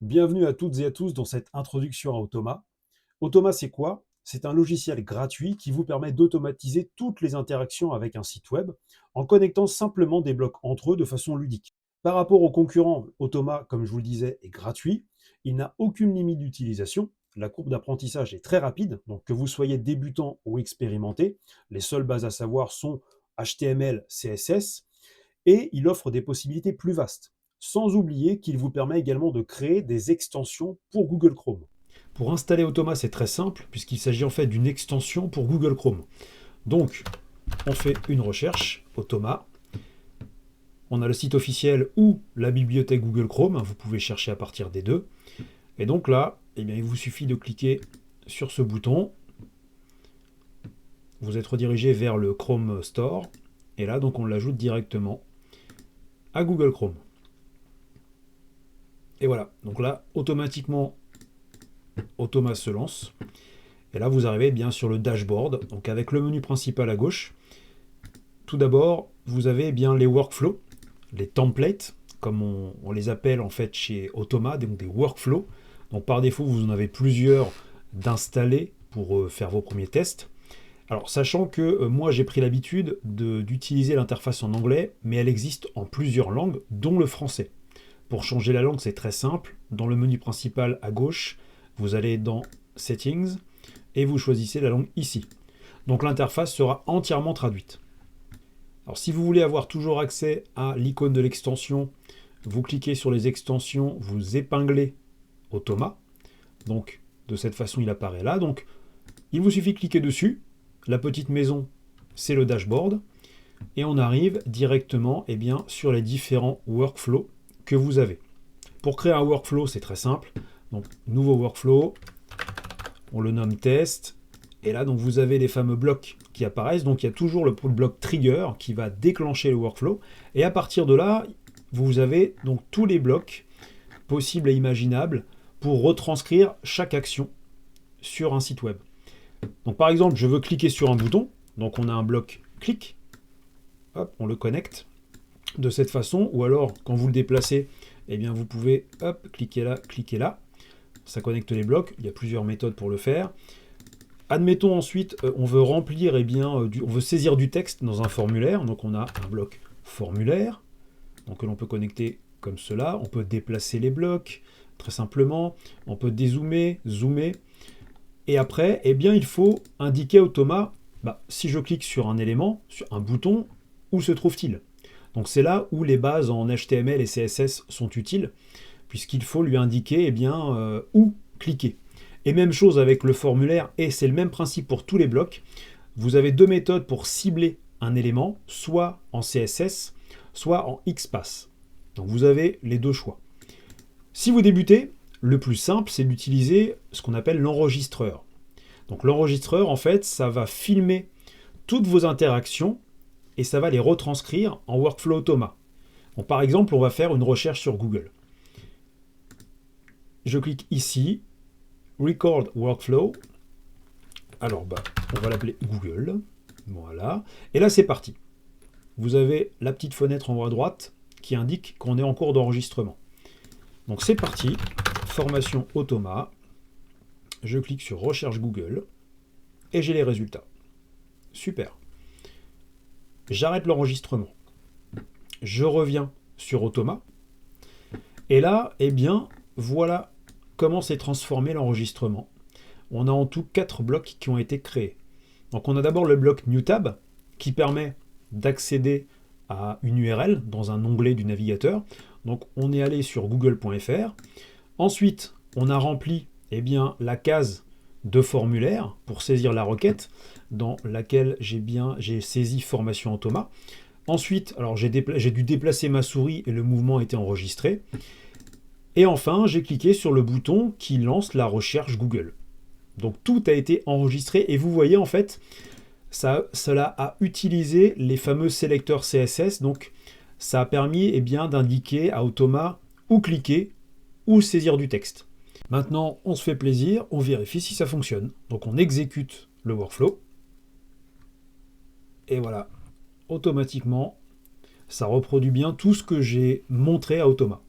Bienvenue à toutes et à tous dans cette introduction à Automa. Automa, c'est quoi? C'est un logiciel gratuit qui vous permet d'automatiser toutes les interactions avec un site web en connectant simplement des blocs entre eux de façon ludique. Par rapport aux concurrents, Automa, comme je vous le disais, est gratuit. Il n'a aucune limite d'utilisation. La courbe d'apprentissage est très rapide, donc que vous soyez débutant ou expérimenté, les seules bases à savoir sont HTML, CSS, et il offre des possibilités plus vastes. Sans oublier qu'il vous permet également de créer des extensions pour Google Chrome. Pour installer Automa, c'est très simple, puisqu'il s'agit en fait d'une extension pour Google Chrome. Donc, on fait une recherche, Automa. On a le site officiel ou la bibliothèque Google Chrome, vous pouvez chercher à partir des deux. Et donc là, eh bien, il vous suffit de cliquer sur ce bouton. Vous êtes redirigé vers le Chrome Store. Et là, donc, on l'ajoute directement à Google Chrome. Et voilà, donc là, automatiquement, Automa se lance. Et là, vous arrivez bien sur le dashboard, donc avec le menu principal à gauche. Tout d'abord, vous avez bien les workflows, les templates, comme on les appelle en fait chez Automa, donc des workflows. Donc par défaut, vous en avez plusieurs d'installés pour faire vos premiers tests. Alors, sachant que moi, j'ai pris l'habitude d'utiliser l'interface en anglais, mais elle existe en plusieurs langues, dont le français. Pour changer la langue, c'est très simple. Dans le menu principal à gauche, vous allez dans Settings et vous choisissez la langue ici. Donc l'interface sera entièrement traduite. Alors si vous voulez avoir toujours accès à l'icône de l'extension, vous cliquez sur les extensions, vous épinglez Automa. Donc de cette façon, il apparaît là. Donc il vous suffit de cliquer dessus. La petite maison, c'est le dashboard. Et on arrive directement sur les différents workflows que vous avez. Pour créer un workflow, c'est très simple. Donc, nouveau workflow, on le nomme test. Et là, donc, vous avez les fameux blocs qui apparaissent. Donc, il y a toujours le bloc trigger qui va déclencher le workflow. Et à partir de là, vous avez donc tous les blocs possibles et imaginables pour retranscrire chaque action sur un site web. Donc, par exemple, je veux cliquer sur un bouton. Donc, on a un bloc clic. Hop, on le connecte de cette façon. Ou alors, quand vous le déplacez, eh bien, vous pouvez cliquer là. Ça connecte les blocs. Il y a plusieurs méthodes pour le faire. Admettons ensuite, on veut remplir, on veut saisir du texte dans un formulaire. Donc on a un bloc formulaire, donc que l'on peut connecter comme cela. On peut déplacer les blocs très simplement. On peut dézoomer, zoomer. Et après, il faut indiquer à Automa, si je clique sur un élément, sur un bouton, où se trouve-t-il? Donc c'est là où les bases en HTML et CSS sont utiles, puisqu'il faut lui indiquer où cliquer. Et même chose avec le formulaire, et c'est le même principe pour tous les blocs. Vous avez deux méthodes pour cibler un élément, soit en CSS, soit en XPath. Donc vous avez les deux choix. Si vous débutez, le plus simple, c'est d'utiliser ce qu'on appelle l'enregistreur. Donc l'enregistreur, en fait, ça va filmer toutes vos interactions et ça va les retranscrire en workflow Automa. Donc, par exemple, on va faire une recherche sur Google. Je clique ici, Record Workflow. Alors, on va l'appeler Google. Voilà. Et là, c'est parti. Vous avez la petite fenêtre en haut à droite qui indique qu'on est en cours d'enregistrement. Donc, c'est parti. Formation Automa. Je clique sur Recherche Google et j'ai les résultats. Super. J'arrête l'enregistrement. Je reviens sur Automa. Et là, voilà comment s'est transformé l'enregistrement. On a en tout 4 blocs qui ont été créés. Donc on a d'abord le bloc New Tab qui permet d'accéder à une URL dans un onglet du navigateur. Donc on est allé sur google.fr. Ensuite, on a rempli la case de formulaire pour saisir la requête dans laquelle j'ai saisi formation Automa. Ensuite, alors j'ai dû déplacer ma souris et le mouvement a été enregistré. Et enfin, j'ai cliqué sur le bouton qui lance la recherche Google. Donc tout a été enregistré et vous voyez en fait, cela a utilisé les fameux sélecteurs CSS. Donc ça a permis d'indiquer à Automa où cliquer, ou saisir du texte. Maintenant, on se fait plaisir, on vérifie si ça fonctionne. Donc on exécute le workflow. Et voilà, automatiquement, ça reproduit bien tout ce que j'ai montré à Automa.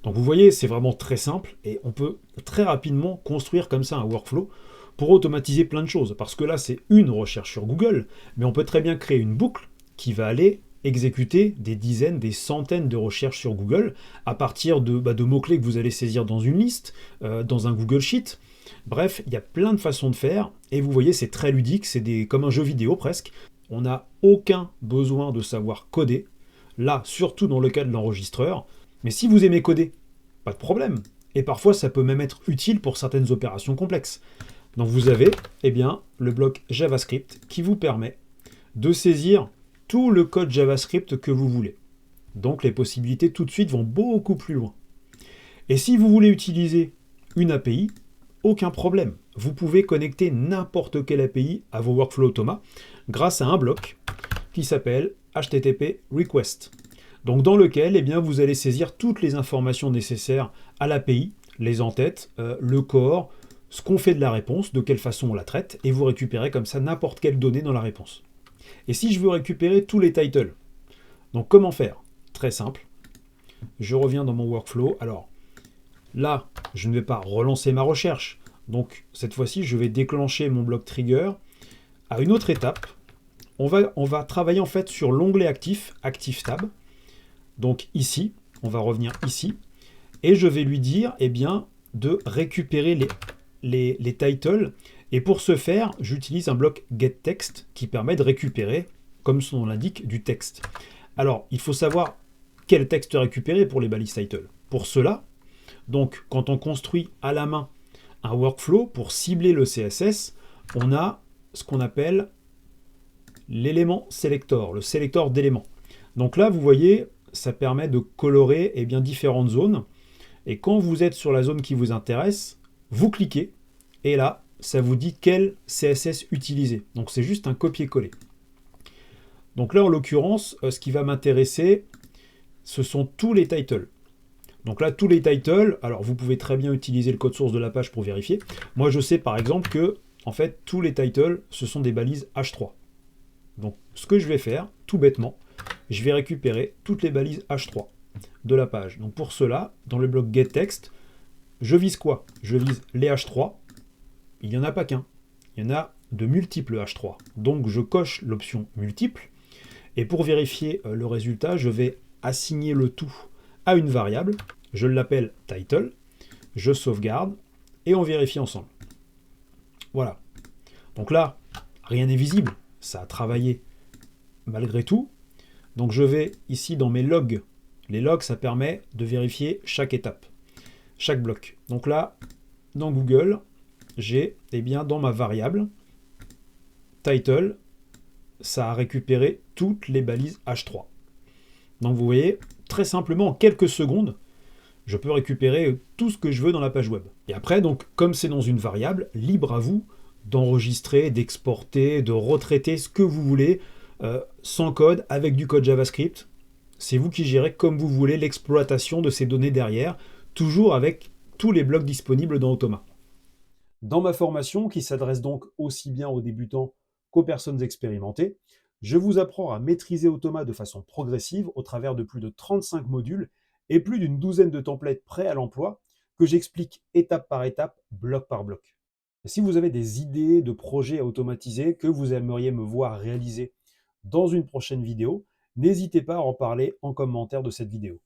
Donc vous voyez, c'est vraiment très simple et on peut très rapidement construire comme ça un workflow pour automatiser plein de choses. Parce que là, c'est une recherche sur Google, mais on peut très bien créer une boucle qui va aller exécuter des dizaines, des centaines de recherches sur Google à partir de mots-clés que vous allez saisir dans une liste, dans un Google Sheet. Bref, il y a plein de façons de faire et vous voyez, c'est très ludique, comme un jeu vidéo presque. On n'a aucun besoin de savoir coder, là, surtout dans le cas de l'enregistreur. Mais si vous aimez coder, pas de problème. Et parfois, ça peut même être utile pour certaines opérations complexes. Donc vous avez le bloc JavaScript qui vous permet de saisir tout le code JavaScript que vous voulez. Donc les possibilités tout de suite vont beaucoup plus loin. Et si vous voulez utiliser une API, aucun problème. Vous pouvez connecter n'importe quelle API à vos workflows Automa grâce à un bloc qui s'appelle HTTP Request. Donc dans lequel vous allez saisir toutes les informations nécessaires à l'API, les entêtes, le corps, ce qu'on fait de la réponse, de quelle façon on la traite, et vous récupérez comme ça n'importe quelle donnée dans la réponse. Et si je veux récupérer tous les titles, donc comment faire? Très simple. Je reviens dans mon workflow. Alors là, je ne vais pas relancer ma recherche. Donc cette fois-ci, je vais déclencher mon bloc trigger à une autre étape. On va travailler en fait sur l'onglet actif, Active Tab. Donc ici, on va revenir ici. Et je vais lui dire de récupérer les titles. Et pour ce faire, j'utilise un bloc getText qui permet de récupérer, comme son nom l'indique, du texte. Alors, il faut savoir quel texte récupérer pour les balises title. Pour cela, donc, quand on construit à la main un workflow pour cibler le CSS, on a ce qu'on appelle l'élément selector, le sélecteur d'éléments. Donc là, vous voyez, ça permet de colorer différentes zones. Et quand vous êtes sur la zone qui vous intéresse, vous cliquez, et là, ça vous dit quel CSS utiliser. Donc c'est juste un copier-coller. Donc là, en l'occurrence, ce qui va m'intéresser, ce sont tous les titles. Donc là, tous les titles, alors vous pouvez très bien utiliser le code source de la page pour vérifier. Moi, je sais par exemple que, en fait, tous les titles, ce sont des balises H3. Donc, ce que je vais faire, tout bêtement, je vais récupérer toutes les balises H3 de la page. Donc pour cela, dans le bloc getText, je vise quoi? Je vise les H3. Il n'y en a pas qu'un. Il y en a de multiples H3. Donc je coche l'option multiple. Et pour vérifier le résultat, je vais assigner le tout à une variable. Je l'appelle title. Je sauvegarde. Et on vérifie ensemble. Voilà. Donc là, rien n'est visible. Ça a travaillé malgré tout. Donc je vais ici dans mes logs. Les logs, ça permet de vérifier chaque étape, chaque bloc. Donc là, dans Google, j'ai dans ma variable title, ça a récupéré toutes les balises H3. Donc vous voyez, très simplement, en quelques secondes, je peux récupérer tout ce que je veux dans la page web. Et après, donc, comme c'est dans une variable, libre à vous d'enregistrer, d'exporter, de retraiter ce que vous voulez, sans code, avec du code JavaScript. C'est vous qui gérez comme vous voulez l'exploitation de ces données derrière, toujours avec tous les blocs disponibles dans Automa. Dans ma formation, qui s'adresse donc aussi bien aux débutants qu'aux personnes expérimentées, je vous apprends à maîtriser Automa de façon progressive au travers de plus de 35 modules et plus d'une douzaine de templates prêts à l'emploi que j'explique étape par étape, bloc par bloc. Et si vous avez des idées de projets à automatiser que vous aimeriez me voir réaliser dans une prochaine vidéo, n'hésitez pas à en parler en commentaire de cette vidéo.